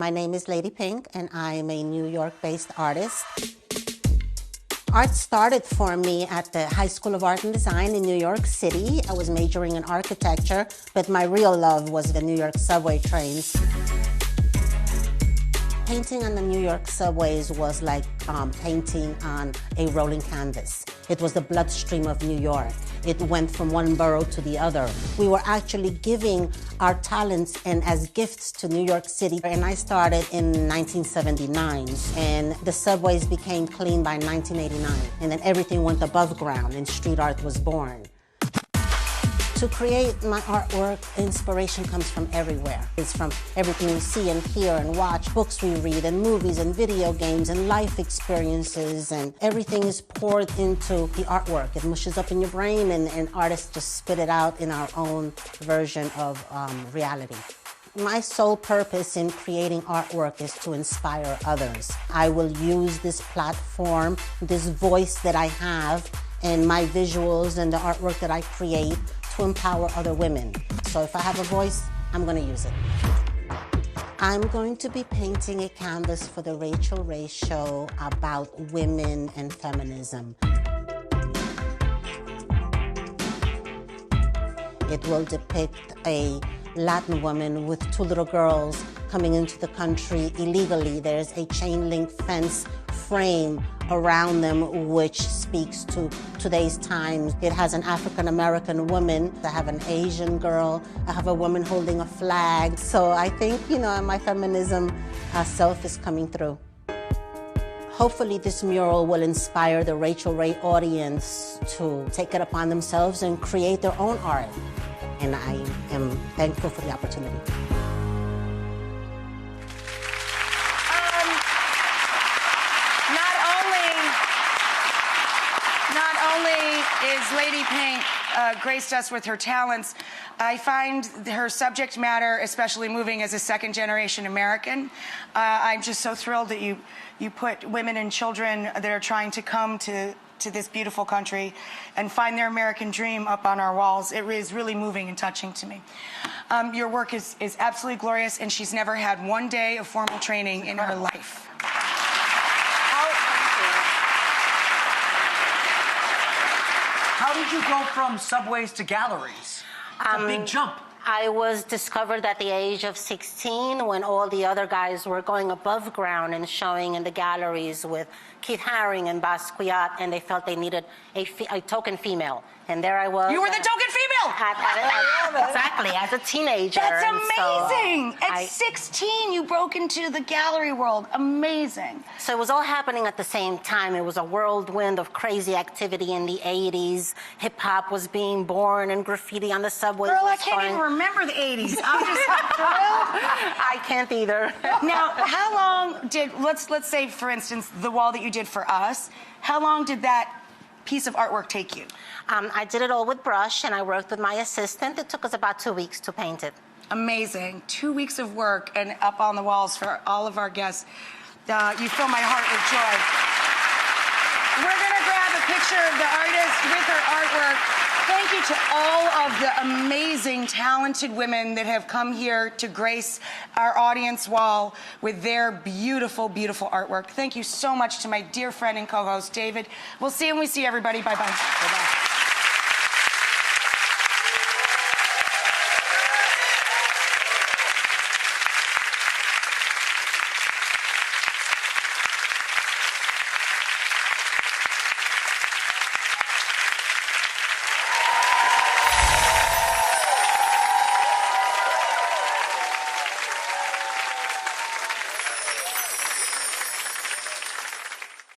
My name is Lady Pink, and I am a New York-based artist. Art started for me at the High School of Art and Design in New York City. I was majoring in architecture, but my real love was the New York subway trains. Painting on the New York subways was like painting on a rolling canvas. It was the bloodstream of New York. It went from one borough to the other. We were actually giving our talents and as gifts to New York City. And I started in 1979. And the subways became clean by 1989. And then everything went above ground and street art was born. To create my artwork, inspiration comes from everywhere. It's from everything we see and hear and watch, books we read and movies and video games and life experiences, and everything is poured into the artwork. It mushes up in your brain and artists just spit it out in our own version of reality. My sole purpose in creating artwork is to inspire others. I will use this platform, this voice that I have, and my visuals and the artwork that I create to empower other women. So if I have a voice, I'm going to use it. I'm going to be painting a canvas for the Rachael show about women and feminism. It will depict a Latin woman with two little girls coming into the country illegally. There's a chain link fence frame around them which speaks to today's times. It has an African-American woman, I have an Asian girl, I have a woman holding a flag. So I think, my feminism self is coming through. Hopefully this mural will inspire the Rachael Ray audience to take it upon themselves and create their own art. And I am thankful for the opportunity. Not only is Lady Pink graced us with her talents, I find her subject matter especially moving as a second-generation American. I'm just so thrilled that you put women and children that are trying to come to this beautiful country and find their American dream up on our walls. It is really moving and touching to me. Your work is absolutely glorious, and she's never had one day of formal training in her life. How did you go from subways to galleries? It's a big jump. I was discovered at the age of 16 when all the other guys were going above ground and showing in the galleries with Keith Haring and Basquiat, and they felt they needed a token female. And there I was. You were the token female! Exactly, as a teenager. That's amazing! So at 16, you broke into the gallery world. Amazing. So it was all happening at the same time. It was a whirlwind of crazy activity in the 80s. Hip-hop was being born and graffiti on the subways. Girl, I can't even remember the 80s. I'm just thrilled. I can't either. Now, how long did, let's say, for instance, the wall that you did for us, how long did that piece of artwork take you? I did it all with brush, and I worked with my assistant. It took us about 2 weeks to paint it. Amazing. 2 weeks of work and up on the walls for all of our guests. You fill my heart with joy. We're going to grab a picture of the artist with her artwork. Thank you to all of the amazing, talented women that have come here to grace our audience wall with their beautiful, beautiful artwork. Thank you so much to my dear friend and co-host, David. We'll see you when we see everybody. Bye-bye. Bye-bye.